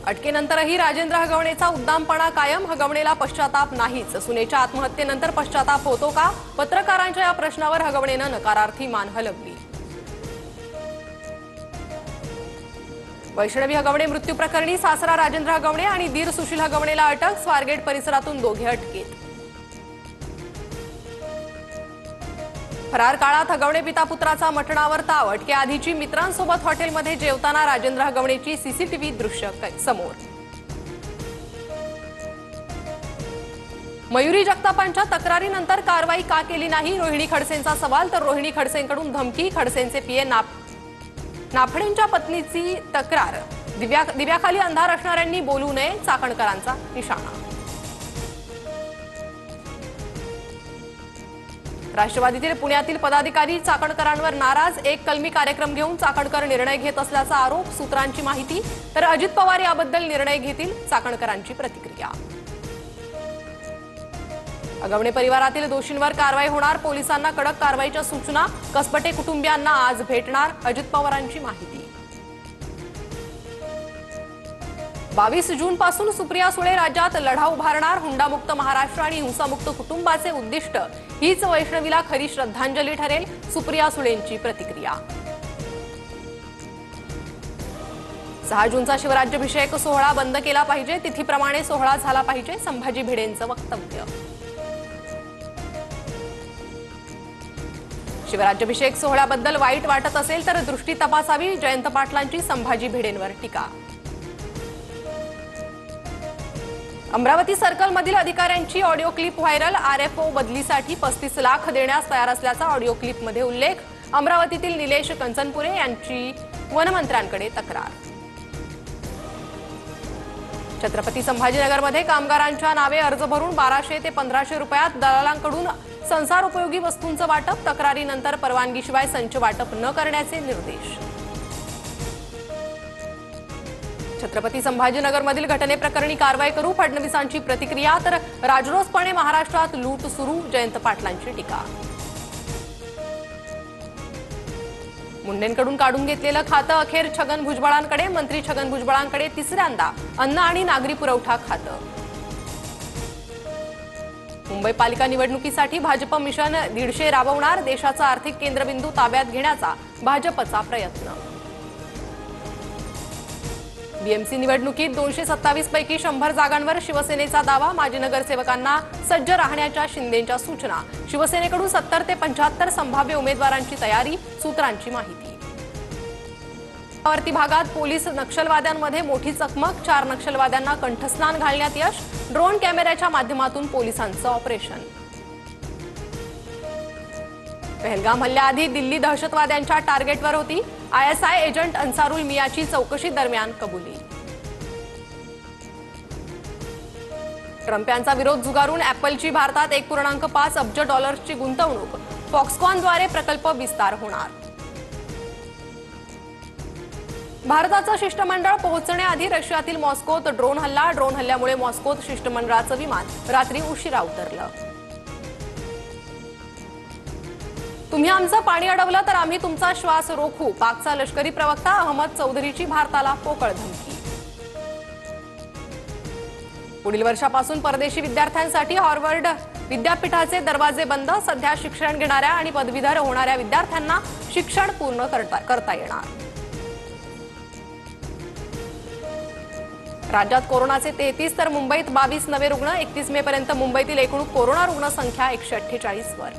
अटकेनंतरही राजेंद्र हगवणेचा उद्दामपणा कायम, हगवणेला पश्चाताप नाहीच। सुनेच्या आत्महत्येनंतर पश्चाताप होतो का? पत्रकारांच्या या प्रश्नावर हगवणेनं नकारार्थी मान हलवली। वैष्णवी हगवणे मृत्यू प्रकरणी सासरा राजेंद्र हगवणे आणि दीर सुशील हगवणेला अटक, स्वारगेट परिसरातून दोघे अटकेत। फरार काळात हगवणे पिता पुत्राचा मटणावर ताव, अटकेआधीची मित्रांसोबत हॉटेलमध्ये जेवताना राजेंद्र हगवणेची सीसीटीव्ही दृश्य समोर। मयुरी जगतापांच्या तक्रारीनंतर कारवाई का केली नाही? रोहिणी खडसेंचा सवाल, तर रोहिणी खडसेंकडून धमकी, खडसेंचे पीए नाफडेंच्या पत्नीची तक्रार, दिव्याखाली अंधार असणाऱ्यांनी बोलू नये, चाकणकरांचा निशाणा। राष्ट्रवादीतील पुण्यातील पदाधिकारी चाकणकरांवर नाराज, एक कलमी कार्यक्रम घेऊन चाकणकर निर्णय घेत असल्याचा आरोप, सूत्रांची माहिती, तर अजित पवार याबद्दल निर्णय घेतील, चाकणकरांची प्रतिक्रिया। हगवणे परिवारातील दोषींवर कारवाई होणार, पोलिसांना कडक कारवाईच्या सूचना, कसबटे कुटुंबियांना आज भेटणार, अजित पवारांची माहिती। 22 जून पासून सुप्रिया सुळे राज्यात लढा उभारणार, हुंडामुक्त महाराष्ट्र आणि हिंसामुक्त कुटुंबाचे उद्दिष्ट हीच वैष्णवीला खरी श्रद्धांजली ठरेल, सुप्रिया सुळेंची प्रतिक्रिया। 6 जूनचा शिवराज्याभिषेक सोहळा बंद केला पाहिजे, तिथीप्रमाणे सोहळा झाला पाहिजे, संभाजी भिडेंचं वक्तव्य। शिवराज्याभिषेक सोहळ्याबद्दल वाईट वाटत असेल तर दृष्टी तपासावी, जयंत पाटलांची संभाजी भिडेंवर टीका। अमरावती सर्कलमधील अधिकाऱ्यांची ऑडिओ क्लिप व्हायरल, आरएफओ बदलीसाठी 35 लाख देण्यास तयार असल्याचा ऑडिओ क्लिपमध्ये उल्लेख, अमरावतीतील निलेश कंचनपुरे यांची वनमंत्र्यांकडे तक्रार। छत्रपती संभाजीनगरमध्ये कामगारांच्या नावे अर्ज भरून 1200 ते 1500 रुपयात दलालांकडून संसारोपयोगी वस्तूंचं वाटप, तक्रारीनंतर परवानगीशिवाय संच वाटप न करण्याचे निर्देश। छत्रपती संभाजीनगरमधील घटनेप्रकरणी कारवाई करू, फडणवीसांची प्रतिक्रिया, तर राजरोसपणे महाराष्ट्रात लूट सुरू, जयंत पाटलांची टीका। मुंडेंकडून काढून घेतलेलं खातं अखेर छगन भुजबळांकडे, मंत्री छगन भुजबळांकडे तिसऱ्यांदा अन्न आणि नागरी पुरवठा खातं। मुंबई पालिका निवडणुकीसाठी भाजप मिशन 150 राबवणार, देशाचा आर्थिक केंद्रबिंदू ताब्यात घेण्याचा भाजपचा प्रयत्न। बीएमसी निवडणुकीत 227 पैकी 100 जागांवर शिवसेनेचा दावा, माजी नगरसेवकांना सज्ज राहण्याच्या शिंदेंच्या सूचना, शिवसेनेकडून 70 ते 75 संभाव्य उमेदवारांची तयारी, सूत्रांची माहिती। अमरावती भागात पोलीस नक्षलवाद्यांमध्ये मोठी चकमक, 4 नक्षलवाद्यांना कंठस्नान घालण्यात यश, ड्रोन कॅमेऱ्याच्या माध्यमातून पोलिसांचं ऑपरेशन। पहलगाम हल्ल्याआधी दिल्ली दहशतवाद्यांच्या टार्गेटवर होती, आयएसआय एजंट अन्सारुल मियाची चौकशी दरम्यान कबुली। ट्रम्प यांचा विरोध झुगारून ॲपलची भारतात 1.5 अब्ज डॉलर्सची गुंतवणूक, फॉक्सकॉनद्वारे प्रकल्प विस्तार होणार। भारताचं शिष्टमंडळ पोहोचण्याआधी रशियातील मॉस्कोत ड्रोन हल्ला, ड्रोन हल्ल्यामुळे मॉस्कोत शिष्टमंडळाचं विमान रात्री उशिरा उतरलं। तुम्ही आमचं पाणी अडवलं तर आम्ही तुमचा श्वास रोखू, पाकचा लष्करी प्रवक्ता अहमद चौधरीची भारताला पोकळ धमकी। पुढील वर्षापासून परदेशी विद्यार्थ्यांसाठी हार्वर्ड विद्यापीठाचे दरवाजे बंद, सध्या शिक्षण घेणाऱ्या आणि पदवीधर होणाऱ्या विद्यार्थ्यांना शिक्षण पूर्ण करता येणार। राज्यात कोरोनाचे 33 तर मुंबईत 22 नवे रुग्ण, 31 मे पर्यंत मुंबईतील एकूण कोरोना रुग्ण संख्या 148 वर।